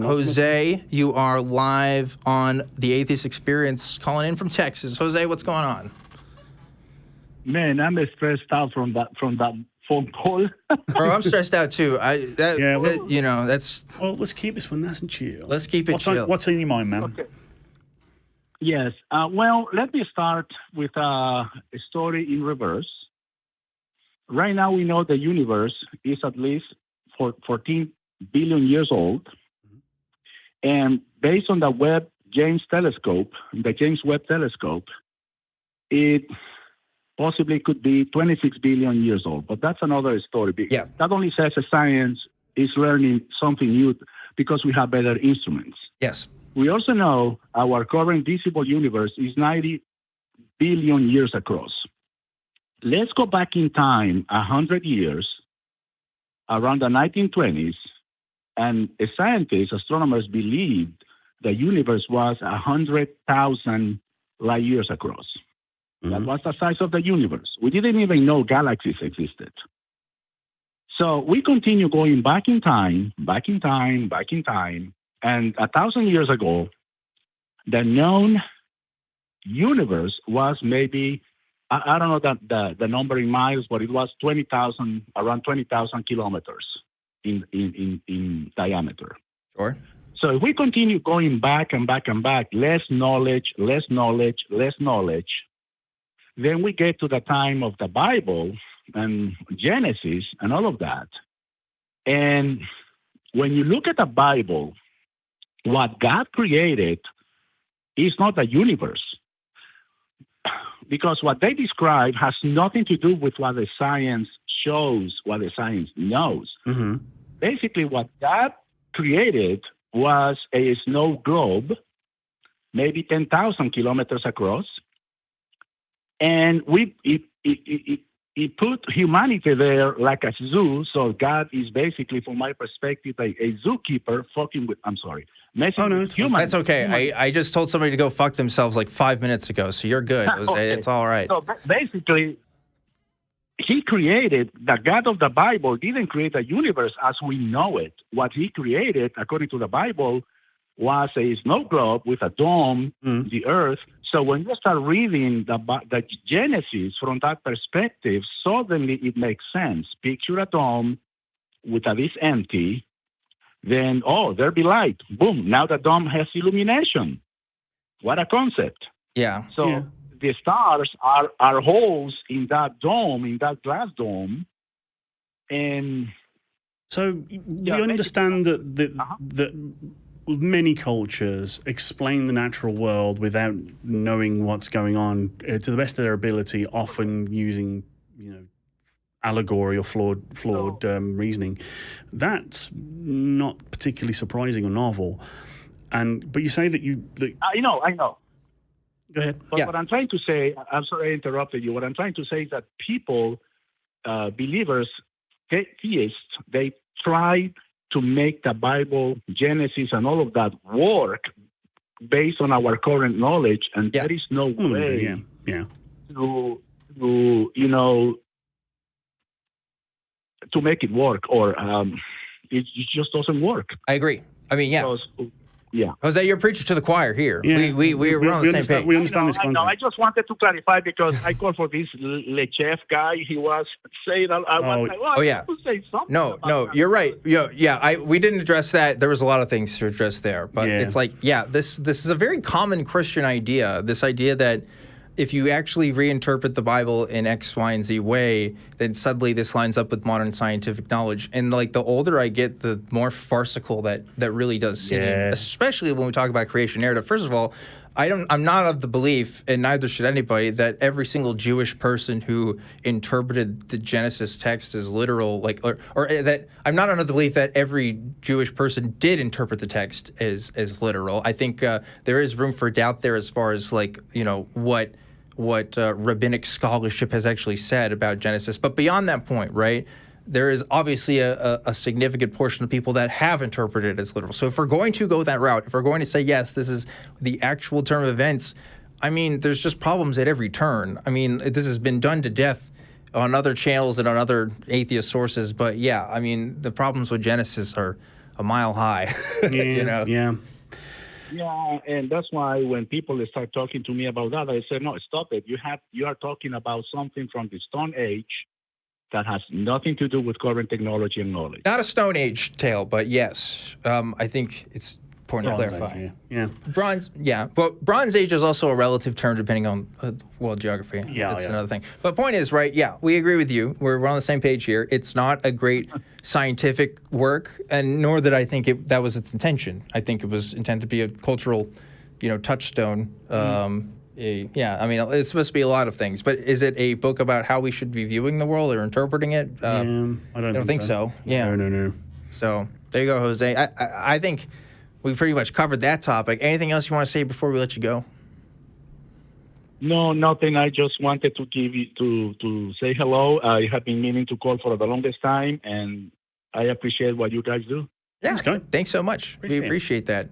Jose, you are live on the Atheist Experience, calling in from Texas. Jose, what's going on? Man, I'm stressed out from that phone call. Bro, I'm stressed out too. That's. Well, let's keep this one nice and chill. Let's keep it chill. What's on your mind, man? Okay. Yes. Well, let me start with a story in reverse. Right now, we know the universe is at least 14 billion years old. And based on the James Webb Telescope, it possibly could be 26 billion years old. But that's another story. Yeah. That only says that science is learning something new because we have better instruments. Yes. We also know our current visible universe is 90 billion years across. Let's go back in time 100 years, around the 1920s, and scientists, astronomers believed the universe was 100,000 light years across. Mm-hmm. That was the size of the universe. We didn't even know galaxies existed. So we continue going back in time, and 1,000 years ago, the known universe was maybe, I don't know the number in miles, but it was around 20,000 kilometers in diameter. Sure. So if we continue going back and back, less knowledge, then we get to the time of the Bible and Genesis and all of that. And when you look at the Bible, what God created is not the universe. Because what they describe has nothing to do with what the science shows, what the science knows. Mm-hmm. Basically, what God created was a snow globe, maybe 10,000 kilometers across. And he put humanity there like a zoo. So God is basically, from my perspective, a zookeeper messing with humans. That's okay. I just told somebody to go fuck themselves like 5 minutes ago, so you're good. Okay. It's all right. So basically, he created, the God of the Bible didn't create the universe as we know it. What he created, according to the Bible, was a snow globe with a dome, the earth. So when you start reading the Genesis from that perspective, suddenly it makes sense. Picture a dome with this empty, then, there be light. Boom, now the dome has illumination. What a concept. Yeah. So the stars are holes in that dome, in that glass dome. And so we understand that many cultures explain the natural world without knowing what's going on to the best of their ability, often using, allegory or flawed reasoning. That's not particularly surprising or novel. But you say that I know. Go ahead. But what I'm trying to say, I'm sorry I interrupted you. What I'm trying to say is that people, believers, theists, they try to make the Bible, Genesis, and all of that work based on our current knowledge, and there is no way to make it work, or it just doesn't work. I agree. I mean, Yeah. Jose, you're preacher to the choir here. Yeah. We're on the same page. We understand this concept. I just wanted to clarify because I called for this Lechef guy. He was saying, I want to say something. No, you're right. We didn't address that. There was a lot of things to address there. But it's like, this is a very common Christian idea, this idea that if you actually reinterpret the Bible in X, Y, and Z way, then suddenly this lines up with modern scientific knowledge. And like the older I get, the more farcical that really does seem, especially when we talk about creation narrative. First of all, I'm not of the belief, and neither should anybody, that every single Jewish person who interpreted the Genesis text as literal, or that I'm not under the belief that every Jewish person did interpret the text as literal. I think there is room for doubt there as far as what rabbinic scholarship has actually said about Genesis. But beyond that point, right, there is obviously a significant portion of people that have interpreted it as literal. So if we're going to go that route, if we're going to say, yes, this is the actual term of events, I mean, there's just problems at every turn. I mean, this has been done to death on other channels and on other atheist sources. But yeah, I mean, the problems with Genesis are a mile high. Yeah, yeah. Yeah, and that's why when people start talking to me about that, I say, no, stop it. You are talking about something from the Stone Age that has nothing to do with current technology and knowledge. Not a Stone Age tale, but yes, I think it's important to clarify. Age, yeah. Bronze, yeah. But Bronze Age is also a relative term depending on world geography. Yeah, that's another thing. But point is, right, yeah, we agree with you. We're on the same page here. It's not a great scientific work, and nor did I think that was its intention. I think it was intended to be a cultural, touchstone. Yeah, I mean, it's supposed to be a lot of things, but is it a book about how we should be viewing the world or interpreting it? I don't think so. Yeah. No. So there you go, Jose. I think we pretty much covered that topic. Anything else you want to say before we let you go? No, nothing. I just wanted to give you to say hello. I have been meaning to call for the longest time, and I appreciate what you guys do. Yeah, thanks so much. We appreciate that.